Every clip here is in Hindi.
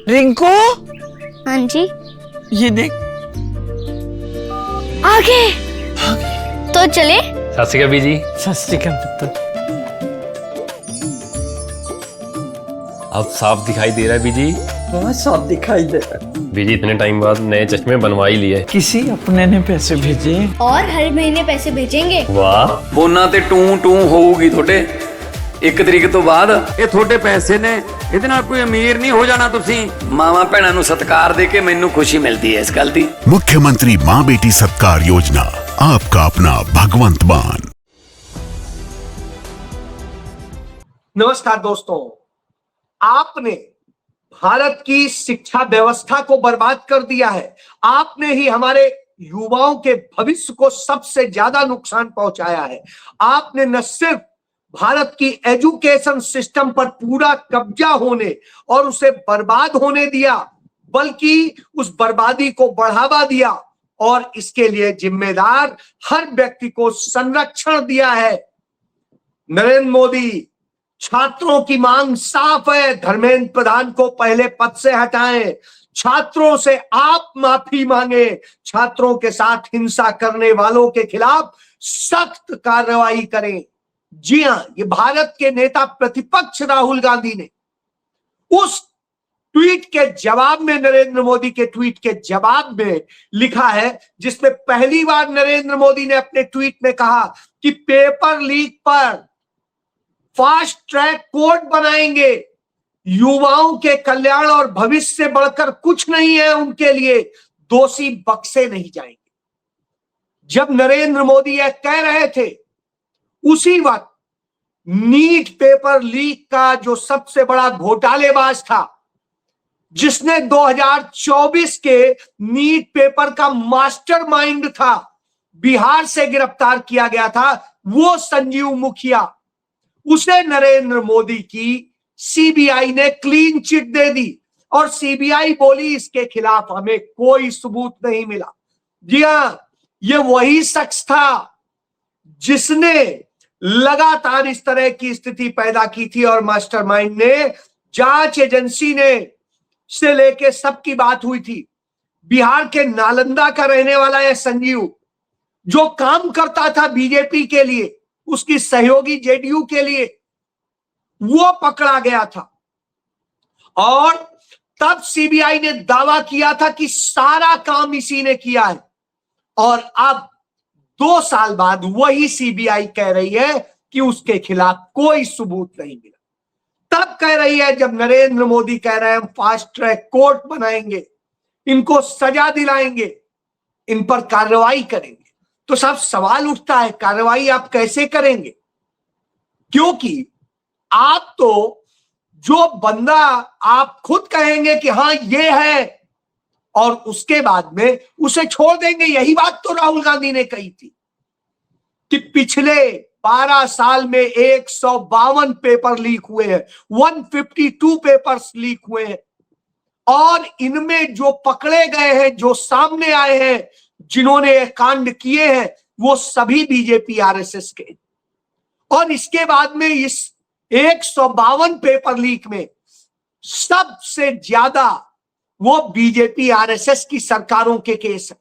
रिंकू, हाँ जी। ये देख। आगे तो चले। सत श्री अकाल बीजी। सत श्री अकाल पुत्र। अब साफ दिखाई दे रहा है बीजी। बहुत साफ दिखाई दे रहा है। बीजी इतने टाइम बाद नए चश्मे बनवा ही लिए। किसी अपने ने पैसे भेजे और हर महीने पैसे भेजेंगे। वाह। ਫੋਨਾਂ ਤੇ ਟੂ ਟੂ ਹੋਊਗੀ ਤੁਹਾਡੇ 1 ਤਰੀਕ ਤੋਂ ਬਾਅਦ। ਇਹ ਤੁਹਾਡੇ ਪੈਸੇ ਨੇ, ਇਹਦੇ ਨਾਲ ਕੋਈ ਅਮੀਰ ਨਹੀਂ ਹੋ ਜਾਣਾ ਤੁਸੀਂ। ਮਾਵਾਂ ਭੈਣਾਂ ਨੂੰ ਸਤਿਕਾਰ ਦੇ ਕੇ ਮੈਨੂੰ ਖੁਸ਼ੀ ਮਿਲਦੀ ਹੈ ਇਸ ਗੱਲ ਦੀ। मुख्यमंत्री माँ बेटी सत्कार योजना, आपका अपना भगवंत मान। नमस्कार दोस्तों, आपने भारत की शिक्षा व्यवस्था को बर्बाद कर दिया है। आपने ही हमारे युवाओं के भविष्य को सबसे ज्यादा नुकसान पहुंचाया है। आपने न सिर्फ भारत की एजुकेशन सिस्टम पर पूरा कब्जा होने और उसे बर्बाद होने दिया, बल्कि उस बर्बादी को बढ़ावा दिया और इसके लिए जिम्मेदार हर व्यक्ति को संरक्षण दिया है। नरेंद्र मोदी, छात्रों की मांग साफ है, धर्मेंद्र प्रधान को पहले पद से हटाएं। छात्रों से आप माफी मांगे। छात्रों के साथ हिंसा करने वालों के खिलाफ सख्त कार्रवाई करें। जी हां, ये भारत के नेता प्रतिपक्ष राहुल गांधी ने उस ट्वीट के जवाब में, नरेंद्र मोदी के ट्वीट के जवाब में लिखा है, जिसमें पहली बार नरेंद्र मोदी ने अपने ट्वीट में कहा कि पेपर लीक पर फास्ट ट्रैक कोर्ट बनाएंगे। युवाओं के कल्याण और भविष्य से बढ़कर कुछ नहीं है उनके लिए। दोषी बख्शे नहीं जाएंगे। जब नरेंद्र मोदी यह कह रहे थे, उसी वक्त नीट पेपर लीक का जो सबसे बड़ा घोटालेबाज था, जिसने 2024 के नीट पेपर का मास्टरमाइंड था, बिहार से गिरफ्तार किया गया था, वो संजीव मुखिया, उसे नरेंद्र मोदी की सीबीआई ने क्लीन चिट दे दी और सीबीआई बोली इसके खिलाफ हमें कोई सबूत नहीं मिला। जी हां, ये वही शख्स था जिसने लगातार इस तरह की स्थिति पैदा की थी और मास्टरमाइंड ने, जांच एजेंसी ने से लेके सबकी बात हुई थी। बिहार के नालंदा का रहने वाला यह संजीव, जो काम करता था बीजेपी के लिए, उसकी सहयोगी जेडीयू के लिए, वो पकड़ा गया था और तब सीबीआई ने दावा किया था कि सारा काम इसी ने किया है। और अब 2 साल बाद वही सीबीआई कह रही है कि उसके खिलाफ कोई सबूत नहीं मिला। तब कह रही है, जब नरेंद्र मोदी कह रहे हैं हम फास्ट ट्रैक कोर्ट बनाएंगे, इनको सजा दिलाएंगे, इन पर कार्रवाई करेंगे, तो साहब सवाल उठता है, कार्रवाई आप कैसे करेंगे? क्योंकि आप तो जो बंदा आप खुद कहेंगे कि हाँ ये है, और उसके बाद में उसे छोड़ देंगे। यही बात तो राहुल गांधी ने कही थी कि पिछले 12 साल में 152 पेपर लीक हुए हैं, 152 पेपर्स लीक हुए हैं, और इनमें जो पकड़े गए हैं, जो सामने आए हैं, जिन्होंने ये कांड किए हैं, वो सभी बीजेपी आरएसएस के। और इसके बाद में इस 152 पेपर लीक में सबसे ज्यादा वो बीजेपी आरएसएस की सरकारों के केस है।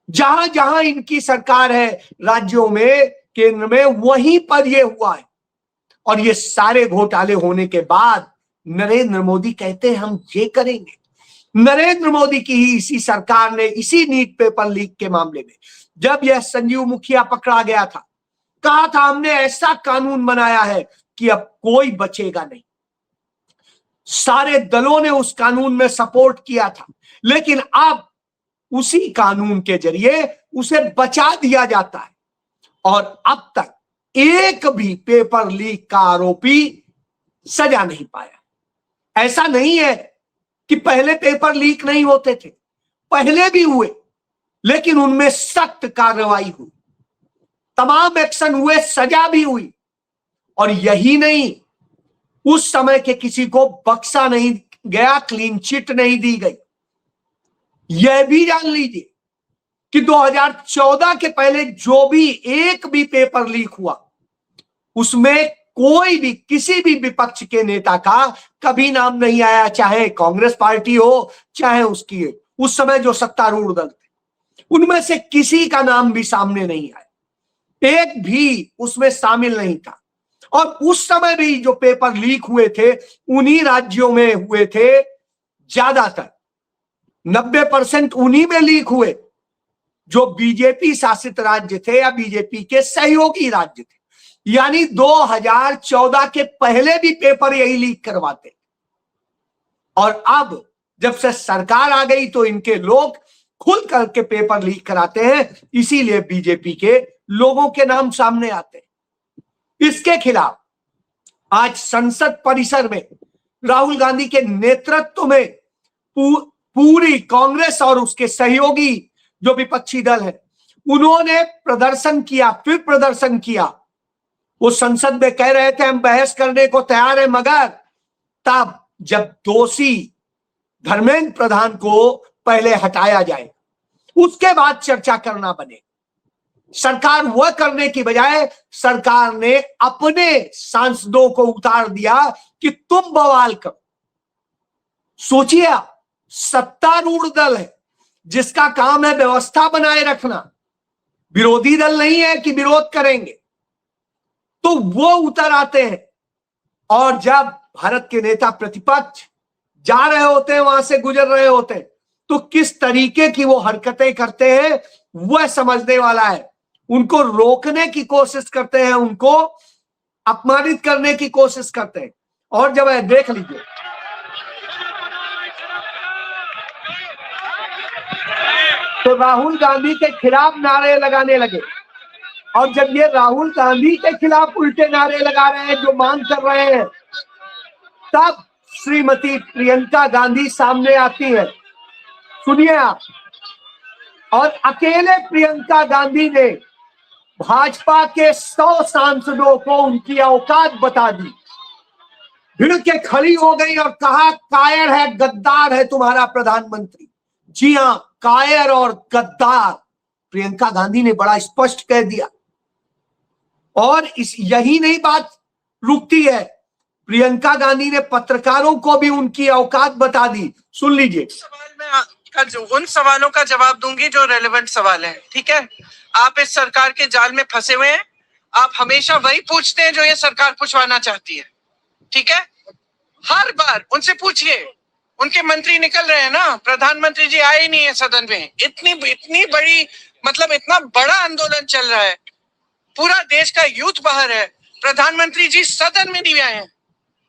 जहां जहां इनकी सरकार है राज्यों में, केंद्र में, वहीं पर ये हुआ है। और ये सारे घोटाले होने के बाद नरेंद्र मोदी कहते हैं हम ये करेंगे। नरेंद्र मोदी की ही इसी सरकार ने इसी नीट पेपर लीक के मामले में, जब यह संजीव मुखिया पकड़ा गया था, कहा था हमने ऐसा कानून बनाया है कि अब कोई बचेगा नहीं। सारे दलों ने उस कानून में सपोर्ट किया था, लेकिन अब उसी कानून के जरिए उसे बचा दिया जाता है और अब तक एक भी पेपर लीक का आरोपी सजा नहीं पाया। ऐसा नहीं है कि पहले पेपर लीक नहीं होते थे, पहले भी हुए, लेकिन उनमें सख्त कार्रवाई हुई, तमाम एक्शन हुए, सजा भी हुई। और यही नहीं, उस समय के किसी को बख्शा नहीं गया, क्लीन चिट नहीं दी गई। यह भी जान लीजिए कि 2014 के पहले जो भी एक भी पेपर लीक हुआ, उसमें कोई भी किसी भी विपक्ष के नेता का कभी नाम नहीं आया, चाहे कांग्रेस पार्टी हो चाहे उसकी उस समय जो सत्तारूढ़ दल थे, उनमें से किसी का नाम भी सामने नहीं आया, एक भी उसमें शामिल नहीं था। और उस समय भी जो पेपर लीक हुए थे उन्हीं राज्यों में हुए थे, ज्यादातर 90% उन्हीं में लीक हुए जो बीजेपी शासित राज्य थे या बीजेपी के सहयोगी राज्य थे। यानी 2014 के पहले भी पेपर यही लीक करवाते, और अब जब से सरकार आ गई तो इनके लोग खुल करके पेपर लीक कराते हैं, इसीलिए बीजेपी के लोगों के नाम सामने आते हैं। इसके खिलाफ आज संसद परिसर में राहुल गांधी के नेतृत्व में पूरी कांग्रेस और उसके सहयोगी जो विपक्षी दल है उन्होंने प्रदर्शन किया, फिर प्रदर्शन किया। वो संसद में कह रहे थे हम बहस करने को तैयार है, मगर तब जब दोषी धर्मेंद्र प्रधान को पहले हटाया जाए उसके बाद चर्चा करना बने। सरकार वह करने की बजाय सरकार ने अपने सांसदों को उतार दिया कि तुम बवाल करो। सोचिए आप, सत्तारूढ़ दल है जिसका काम है व्यवस्था बनाए रखना, विरोधी दल नहीं है कि विरोध करेंगे, तो वो उतर आते हैं। और जब भारत के नेता प्रतिपक्ष जा रहे होते हैं, वहां से गुजर रहे होते हैं, तो किस तरीके की वो हरकतें करते हैं वह समझने वाला है। उनको रोकने की कोशिश करते हैं, उनको अपमानित करने की कोशिश करते हैं। और जब देख लीजिए, तो राहुल गांधी के खिलाफ नारे लगाने लगे, और जब ये राहुल गांधी के खिलाफ उल्टे नारे लगा रहे हैं, जो मांग कर रहे हैं, तब श्रीमती प्रियंका गांधी सामने आती है। सुनिए आप, और अकेले प्रियंका गांधी ने भाजपा के 100 सांसदों को उनकी औकात बता दी, भिड़ के खड़ी हो गई और कहा कायर है, गद्दार है तुम्हारा प्रधानमंत्री। जी हां, कायर और गद्दार प्रियंका गांधी ने बड़ा स्पष्ट कह दिया। और यही नहीं बात रुकती है, प्रियंका गांधी ने पत्रकारों को भी उनकी औकात बता दी। सुन लीजिए। सवाल में उन सवालों का जवाब दूंगी जो रेलेवेंट सवाल है, ठीक है। आप इस सरकार के जाल में फंसे हुए हैं, आप हमेशा वही पूछते हैं जो ये सरकार पूछवाना चाहती है, ठीक है। हर बार उनसे पूछिए, उनके मंत्री निकल रहे हैं ना, प्रधानमंत्री जी आए ही नहीं है सदन में। इतनी बड़ी, मतलब इतना बड़ा आंदोलन चल रहा है, पूरा देश का यूथ बाहर है, प्रधानमंत्री जी सदन में नहीं आए हैं,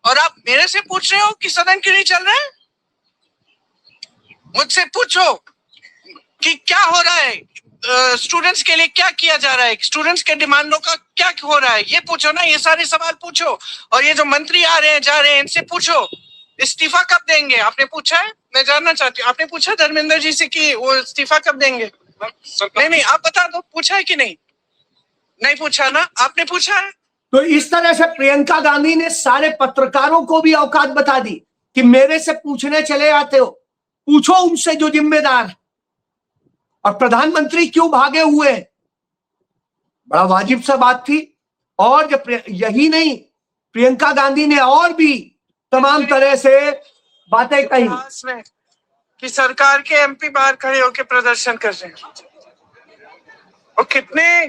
और आप मेरे से पूछ रहे हो कि सदन क्यों नहीं चल रहा है। मुझसे पूछो कि क्या हो रहा है, स्टूडेंट्स के लिए क्या किया जा रहा है, स्टूडेंट्स के डिमांडों का क्या हो रहा है, ये पूछो ना, ये सारे सवाल पूछो। और ये जो मंत्री आ रहे हैं जा रहे हैं, इनसे पूछो इस्तीफा कब देंगे। आपने पूछा है, मैं जानना चाहती हूँ, आपने पूछा धर्मेंद्र जी से कि वो इस्तीफा कब देंगे। नहीं, आप बता दो, पूछा है कि नहीं। नहीं पूछा ना, आपने पूछा है। तो इस तरह से प्रियंका गांधी ने सारे पत्रकारों को भी औकात बता दी कि मेरे से पूछने चले आते हो, पूछो उनसे जो जिम्मेदार है। और प्रधानमंत्री क्यों भागे हुए, बड़ा वाजिब सा बात थी। और जब यही नहीं, प्रियंका गांधी ने और भी तमाम तरह से बातें कही कि सरकार के एमपी बाहर खड़े होकर प्रदर्शन कर रहे हैं। और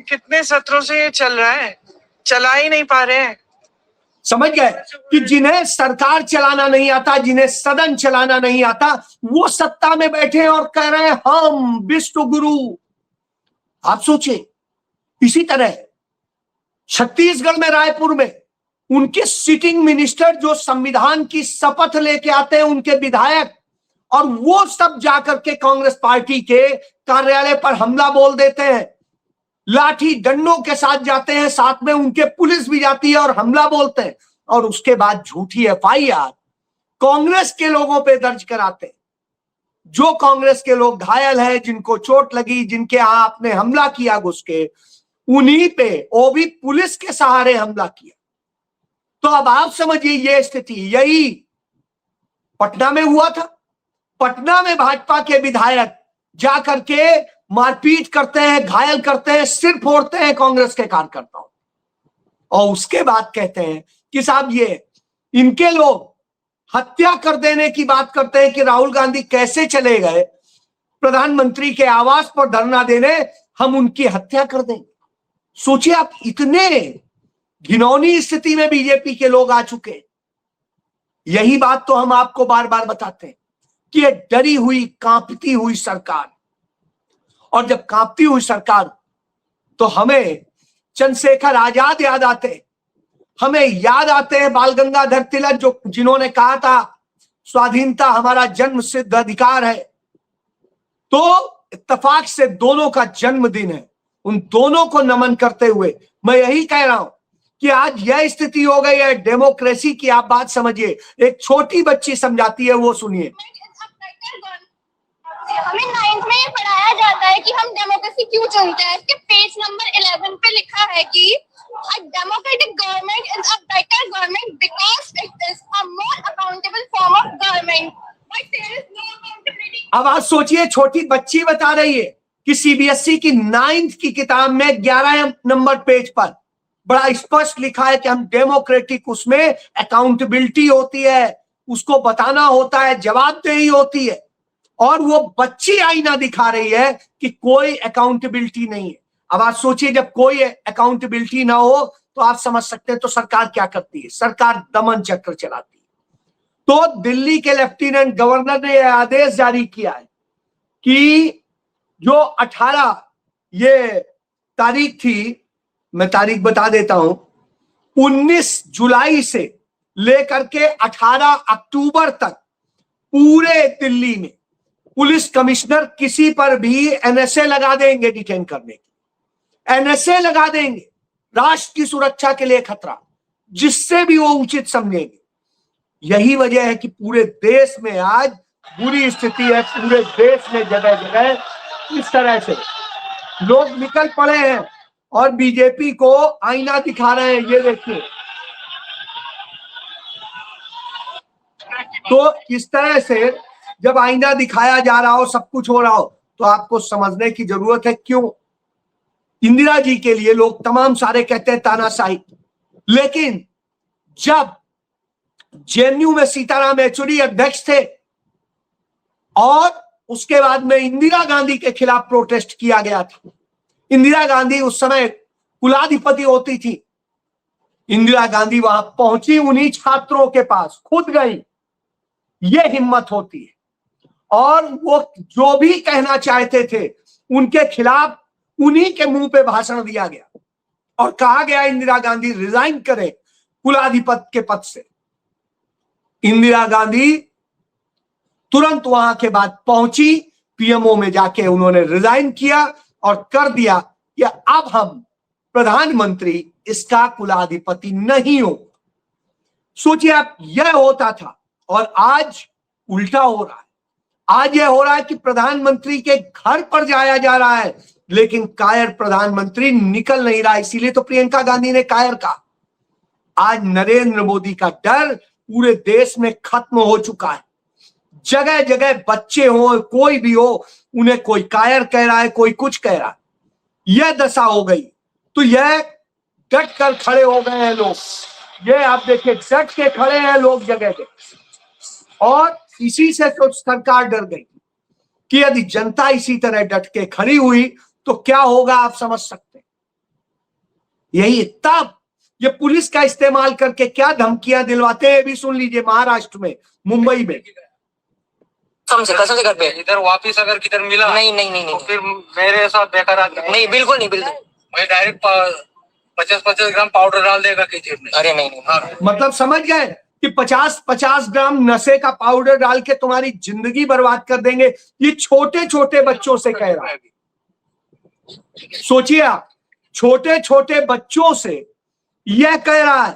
कितने सत्रों से ये चल रहा है, चला ही नहीं पा रहे हैं। समझ गए कि जिन्हें सरकार चलाना नहीं आता, जिन्हें सदन चलाना नहीं आता, वो सत्ता में बैठे और कह रहे हैं हम विश्व गुरु। आप सोचिए, इसी तरह छत्तीसगढ़ में रायपुर में उनके सिटिंग मिनिस्टर जो संविधान की शपथ लेके आते हैं, उनके विधायक, और वो सब जाकर के कांग्रेस पार्टी के कार्यालय पर हमला बोल देते हैं, लाठी डंडों के साथ जाते हैं, साथ में उनके पुलिस भी जाती है और हमला बोलते हैं। और उसके बाद झूठी एफआईआर कांग्रेस के लोगों पे दर्ज कराते हैं। जो कांग्रेस के लोग घायल हैं, जिनको चोट लगी, जिनके यहां आपने हमला किया घुस के, उन्हीं पे, वो भी पुलिस के सहारे हमला किया। तो अब आप समझिए ये स्थिति, यही पटना में हुआ था। पटना में भाजपा के विधायक जाकर के मारपीट करते हैं, घायल करते हैं, सिर फोड़ते हैं कांग्रेस के कार्यकर्ताओं, और उसके बाद कहते हैं कि साहब ये इनके लोग हत्या कर देने की बात करते हैं कि राहुल गांधी कैसे चले गए प्रधानमंत्री के आवास पर धरना देने, हम उनकी हत्या कर देंगे। सोचिए आप, इतने घिनौनी स्थिति में बीजेपी के लोग आ चुके हैं। यही बात तो हम आपको बार बार बताते हैं कि एक डरी हुई कांपती हुई सरकार, और जब कांपती हुई सरकार तो हमें चंद्रशेखर आजाद याद आते हैं, हमें याद आते हैं बाल गंगाधर तिलक जिन्होंने कहा था स्वाधीनता हमारा जन्म सिद्ध अधिकार है। तो इत्तेफाक से दोनों का जन्मदिन है, उन दोनों को नमन करते हुए मैं यही कह रहा हूं कि आज यह स्थिति हो गई है डेमोक्रेसी की। आप बात समझिए, एक छोटी बच्ची समझाती है, वो सुनिए। हमें 9th में ये पढ़ाया जाता है कि हम डेमोक्रेसी क्यों चुनते हैं। इसके पेज नंबर 11 पे लिखा है कि a democratic government is a better government because it is a more accountable form of government. But there is no accountability. अब आप सोचिए, छोटी बच्ची बता रही है कि सीबीएसई की 9th की किताब में 11 नंबर पेज पर बड़ा स्पष्ट लिखा है कि हम डेमोक्रेटिक, उसमें अकाउंटेबिलिटी होती है, उसको बताना होता है, जवाबदेही होती है। और वो बच्ची आईना दिखा रही है कि कोई अकाउंटेबिलिटी नहीं है। अब आप सोचिए, जब कोई अकाउंटेबिलिटी ना हो तो आप समझ सकते हैं तो सरकार क्या करती है, सरकार दमन चक्र चलाती है। तो दिल्ली के लेफ्टिनेंट गवर्नर ने यह आदेश जारी किया है कि जो 18 ये तारीख थी, मैं तारीख बता देता हूं, 19 जुलाई से लेकर के 18 अक्टूबर तक पूरे दिल्ली में पुलिस कमिश्नर किसी पर भी एनएसए लगा देंगे, डिटेन करने की एनएसए लगा देंगे, राष्ट्र की सुरक्षा के लिए खतरा, जिससे भी वो उचित समझेंगे। यही वजह है कि पूरे देश में आज बुरी स्थिति है। पूरे देश में जगह जगह इस तरह से लोग निकल पड़े हैं और बीजेपी को आईना दिखा रहे हैं। ये देखिए, तो इस तरह से जब आईना दिखाया जा रहा हो, सब कुछ हो रहा हो, तो आपको समझने की जरूरत है क्यों इंदिरा जी के लिए लोग तमाम सारे कहते हैं तानाशाही। लेकिन जब जेएनयू में सीताराम येचुरी अध्यक्ष थे और उसके बाद में इंदिरा गांधी के खिलाफ प्रोटेस्ट किया गया था, इंदिरा गांधी उस समय कुलाधिपति होती थी, इंदिरा गांधी वहां पहुंची, उन्हीं छात्रों के पास खुद गई। ये हिम्मत होती है। और वो जो भी कहना चाहते थे उनके खिलाफ उन्हीं के मुंह पे भाषण दिया गया और कहा गया इंदिरा गांधी रिजाइन करें कुलाधिपति के पद से। इंदिरा गांधी तुरंत वहां के बाद पहुंची, पीएमओ में जाके उन्होंने रिजाइन किया और कर दिया कि अब हम प्रधानमंत्री इसका कुलाधिपति नहीं हो। सोचिए आप, यह होता था और आज उल्टा हो रहा है। आज यह हो रहा है कि प्रधानमंत्री के घर पर जाया जा रहा है, लेकिन कायर प्रधानमंत्री निकल नहीं रहा। इसीलिए तो प्रियंका गांधी ने कायर कहा। आज नरेंद्र मोदी का डर पूरे देश में खत्म हो चुका है। जगह जगह बच्चे हो, कोई भी हो, उन्हें कोई कायर कह रहा है, कोई कुछ कह रहा है। यह दशा हो गई। तो यह डट कर खड़े हो गए हैं लोग। ये आप देखिए, डट के खड़े हैं लोग जगह जगह। और इसी से तो सरकार डर गई कि यदि जनता इसी तरह डट के खड़ी हुई तो क्या होगा, आप समझ सकते हैं। यही तब ये पुलिस का इस्तेमाल करके क्या धमकियां दिलवाते हैं, भी सुन लीजिए। महाराष्ट्र में, मुंबई में कसम से घर पे इधर वापिस अगर किधर मिला नहीं तो फिर मेरे साथ बेकार नहीं, बिल्कुल नहीं, बिल्कुल मैं डायरेक्ट 50-50 ग्राम पाउडर डाल देगा खिचड़ी में। अरे नहीं। हाँ। मतलब समझ गए कि 50-50 ग्राम नशे का पाउडर डाल के तुम्हारी जिंदगी बर्बाद कर देंगे। ये छोटे छोटे बच्चों से कह रहा है। सोचिए आप, छोटे छोटे बच्चों से यह कह रहा है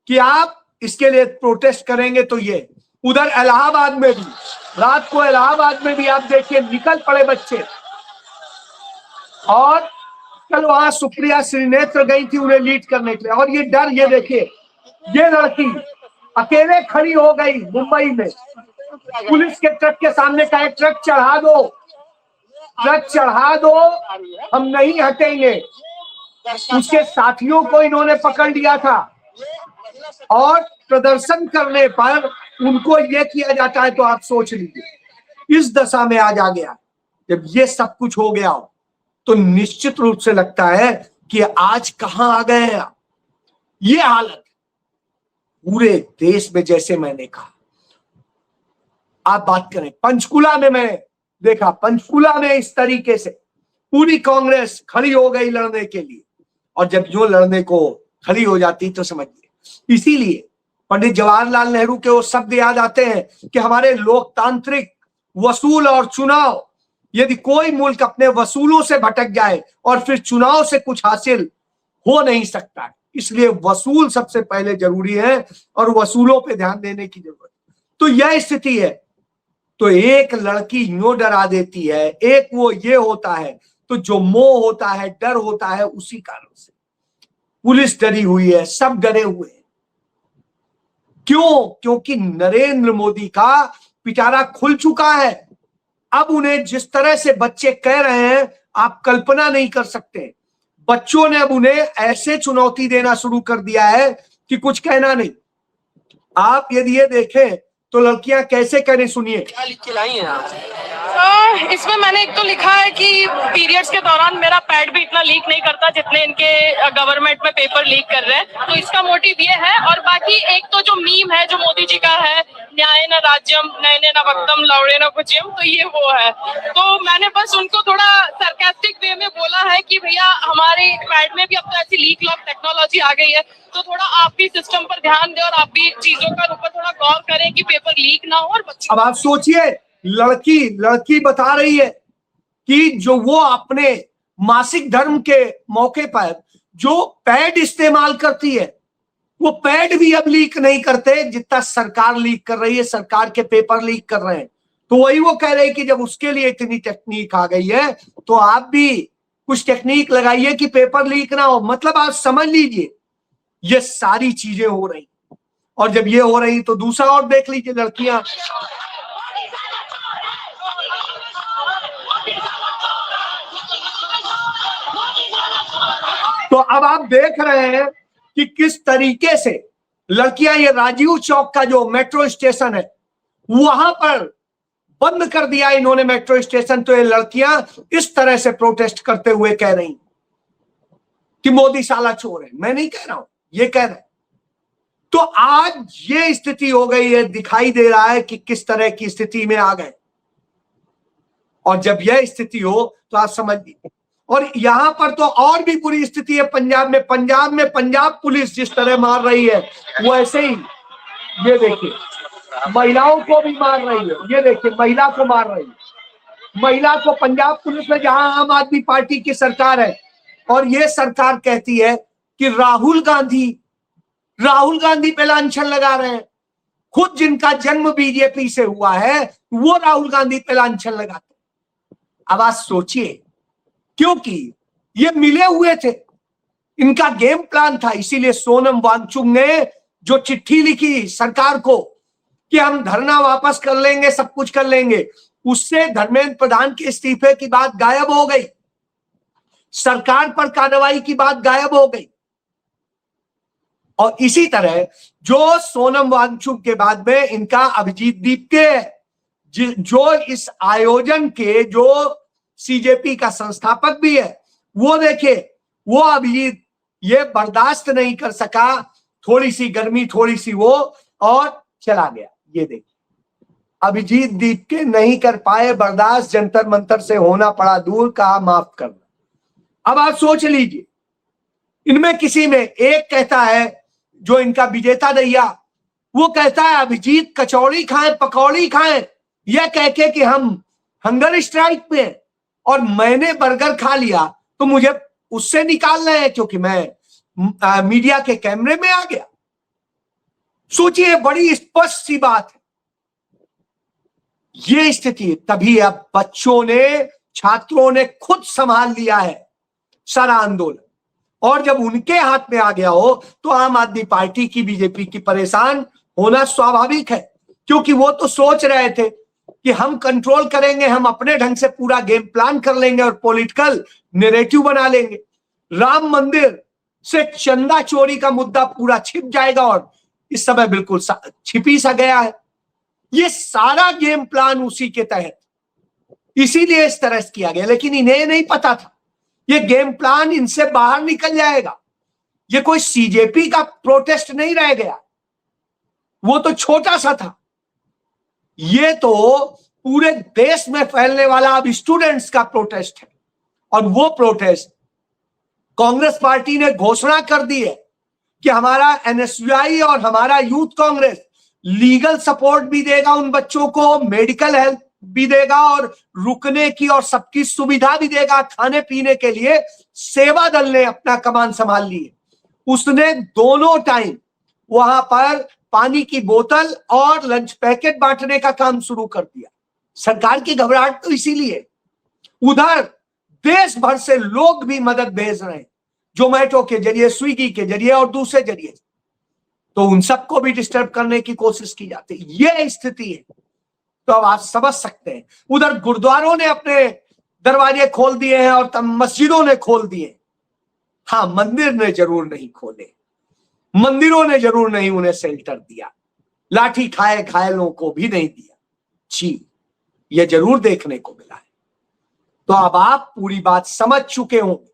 कि आप इसके लिए प्रोटेस्ट करेंगे। तो ये उधर इलाहाबाद में भी, रात को इलाहाबाद में भी आप देखिए निकल पड़े बच्चे। और कल वहां सुप्रिया श्रीनेत्र गई थी उन्हें लीड करने के लिए। और ये डर, ये देखिए, ये लड़की अकेले खड़ी हो गई मुंबई में। पुलिस के ट्रक के सामने का एक ट्रक चढ़ा दो, ट्रक चढ़ा दो, हम नहीं हटेंगे। उसके साथियों को इन्होंने पकड़ लिया था। और प्रदर्शन करने पर उनको ये किया जाता है। तो आप सोच लीजिए इस दशा में आज आ गया। जब ये सब कुछ हो गया हो तो निश्चित रूप से लगता है कि आज कहां आ गए हैं। ये हालत पूरे देश में, जैसे मैंने कहा, आप बात करें पंचकुला में, मैंने देखा पंचकुला में इस तरीके से पूरी कांग्रेस खड़ी हो गई लड़ने के लिए। और जब जो लड़ने को खड़ी हो जाती तो समझिए, इसीलिए पंडित जवाहरलाल नेहरू के वो शब्द याद आते हैं कि हमारे लोकतांत्रिक वसूल और चुनाव, यदि कोई मुल्क अपने वसूलों से भटक जाए और फिर चुनाव से कुछ हासिल हो नहीं सकता है। इसलिए वसूल सबसे पहले जरूरी है और वसूलों पे ध्यान देने की जरूरत। तो यह स्थिति है। तो एक लड़की यूं डरा देती है, एक वो ये होता है, तो जो मोह होता है, डर होता है, उसी कारण से पुलिस डरी हुई है, सब डरे हुए हैं। क्यों? क्योंकि नरेंद्र मोदी का पिटारा खुल चुका है। अब उन्हें जिस तरह से बच्चे कह रहे हैं आप कल्पना नहीं कर सकते। बच्चों ने अब उन्हें ऐसे चुनौती देना शुरू कर दिया है कि कुछ कहना नहीं। आप यदि ये देखें तो लड़कियां कैसे करें, सुनिए। क्या लिख के लाई हैं आप? इसमें मैंने एक तो लिखा है कि पीरियड्स के दौरान मेरा पैड भी इतना लीक नहीं करता जितने इनके गवर्नमेंट में पेपर लीक कर रहे हैं, तो इसका मोटिव ये है। और बाकी एक तो जो मीम है जो मोदी जी का है, न्याय न राज्यम नयने न वक्तम लौड़े न कुचयम, तो ये वो है। तो मैंने बस उनको थोड़ा सरकास्टिक वे में बोला है कि भैया हमारे पैड में भी अब तो ऐसी लीक लॉक टेक्नोलॉजी आ गई है, तो थोड़ा आप भी सिस्टम पर ध्यान दें और आप भी चीजों का ऊपर थोड़ा गौर करें कि पेपर लीक ना हो। और अब आप सोचिए, लड़की बता रही है कि जो वो अपने मासिक धर्म के मौके पर जो पैड इस्तेमाल करती है, वो पैड भी अब लीक नहीं करते जितना सरकार लीक कर रही है, सरकार के पेपर लीक कर रहे हैं। तो वही वो कह रहे हैं कि जब उसके लिए इतनी टेक्निक आ गई है तो आप भी कुछ टेक्निक लगाइए कि पेपर लीक ना हो। मतलब आप समझ लीजिए ये सारी चीजें हो रही, और जब ये हो रही तो दूसरा और देख लीजिए, लड़कियां तो अब आप देख रहे हैं कि किस तरीके से लड़कियां, ये राजीव चौक का जो मेट्रो स्टेशन है वहां पर बंद कर दिया इन्होंने मेट्रो स्टेशन। तो ये लड़कियां इस तरह से प्रोटेस्ट करते हुए कह रही कि मोदी साला चोर है। मैं नहीं कह रहा हूं, ये कह रहे। तो आज ये स्थिति हो गई है, दिखाई दे रहा है कि किस तरह की स्थिति में आ गए। और जब यह स्थिति हो तो आप समझ लीजिए। और यहां पर तो और भी बुरी स्थिति है पंजाब में पंजाब पुलिस जिस तरह मार रही है वो ऐसे ही, ये देखिए महिलाओं को भी मार रही है। ये देखिए महिला को मार रही है, महिला को पंजाब पुलिस में, जहां आम आदमी पार्टी की सरकार है। और ये सरकार कहती है कि राहुल गांधी पे लांछन लगा रहे हैं। खुद जिनका जन्म बीजेपी से हुआ है वो राहुल गांधी पे लांछन लगाते। अब आप सोचिए, क्योंकि ये मिले हुए थे, इनका गेम प्लान था। इसीलिए सोनम वांगचुक ने जो चिट्ठी लिखी सरकार को कि हम धरना वापस कर लेंगे, सब कुछ कर लेंगे, उससे धर्मेंद्र प्रधान के इस्तीफे की बात गायब हो गई, सरकार पर कार्रवाई की बात गायब हो गई। और इसी तरह जो सोनम वांगचुक के बाद में इनका अभिजीत दीपके, जो इस आयोजन के जो सीजेपी का संस्थापक भी है, वो देखिए वो अभिजीत ये बर्दाश्त नहीं कर सका, थोड़ी सी गर्मी थोड़ी सी वो, और चला गया। ये देखिए अभिजीत दीपके नहीं कर पाए बर्दाश्त, जंतर मंतर से होना पड़ा दूर, कहा माफ करना। अब आप सोच लीजिए, इनमें किसी में एक कहता है, जो इनका विजेता दैया, वो कहता है अभिजीत कचौड़ी खाएं पकौड़ी खाएं, यह कह के कि हम हंगर स्ट्राइक पे हैं, और मैंने बर्गर खा लिया तो मुझे उससे निकालना है क्योंकि मैं मीडिया के कैमरे में आ गया। सोचिए, बड़ी स्पष्ट सी बात है ये स्थिति। तभी अब बच्चों ने, छात्रों ने खुद संभाल लिया है सारा आंदोलन, और जब उनके हाथ में आ गया हो तो आम आदमी पार्टी की, बीजेपी की परेशान होना स्वाभाविक है। क्योंकि वो तो सोच रहे थे कि हम कंट्रोल करेंगे, हम अपने ढंग से पूरा गेम प्लान कर लेंगे और पॉलिटिकल नैरेटिव बना लेंगे, राम मंदिर से चंदा चोरी का मुद्दा पूरा छिप जाएगा और इस समय बिल्कुल छिपी सा गया है। ये सारा गेम प्लान उसी के तहत, इसीलिए इस तरह से किया गया। लेकिन इन्हें नहीं पता था ये गेम प्लान इनसे बाहर निकल जाएगा। ये कोई सीजेपी का प्रोटेस्ट नहीं रह गया, वो तो छोटा सा था। ये तो पूरे देश में फैलने वाला अब स्टूडेंट्स का प्रोटेस्ट है। और वो प्रोटेस्ट कांग्रेस पार्टी ने घोषणा कर दी है कि हमारा एनएसयूआई और हमारा यूथ कांग्रेस लीगल सपोर्ट भी देगा उन बच्चों को, मेडिकल हेल्प भी देगा और रुकने की और सबकी सुविधा भी देगा। खाने पीने के लिए सेवा दल ने अपना कमान संभाल ली है। उसने दोनों टाइम वहां पर पानी की बोतल और लंच पैकेट बांटने का काम शुरू कर दिया। सरकार की घबराहट तो इसीलिए, उधर देश भर से लोग भी मदद भेज रहे हैं, जोमेटो के जरिए, स्विगी के जरिए और दूसरे जरिए, तो उन सबको भी डिस्टर्ब करने की कोशिश की जाती है। ये स्थिति है। तो अब आप समझ सकते हैं, उधर गुरुद्वारों ने अपने दरवाजे खोल दिए हैं और मस्जिदों ने खोल दिए। हाँ, मंदिर ने जरूर नहीं खोले, मंदिरों ने जरूर नहीं उन्हें शेल्टर दिया, लाठी खाए घायलों को भी नहीं दिया। जी, यह जरूर देखने को मिला है। तो अब आप पूरी बात समझ चुके होंगे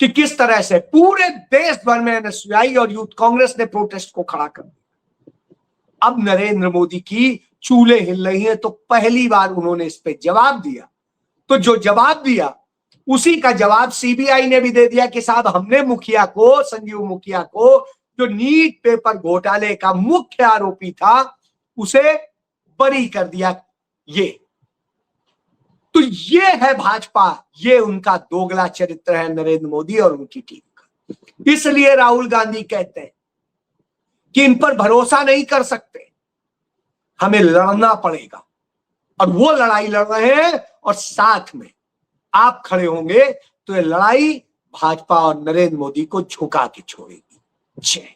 कि किस तरह से पूरे देश भर में एनएसयूआई और यूथ कांग्रेस ने प्रोटेस्ट को खड़ा कर दिया। अब नरेंद्र मोदी की चूल्हे हिल रही हैं, तो पहली बार उन्होंने इस पे जवाब दिया। तो जो जवाब दिया उसी का जवाब सीबीआई ने भी दे दिया कि साहब हमने मुखिया को, संजीव मुखिया को, जो नीट पेपर घोटाले का मुख्य आरोपी था, उसे बरी कर दिया। ये तो ये है भाजपा, ये उनका दोगला चरित्र है नरेंद्र मोदी और उनकी टीम का। इसलिए राहुल गांधी कहते हैं कि इन पर भरोसा नहीं कर सकते, हमें लड़ना पड़ेगा। और वो लड़ाई लड़ रहे हैं और साथ में आप खड़े होंगे तो ये लड़ाई भाजपा और नरेंद्र मोदी को झुका के छोड़ेगी। जय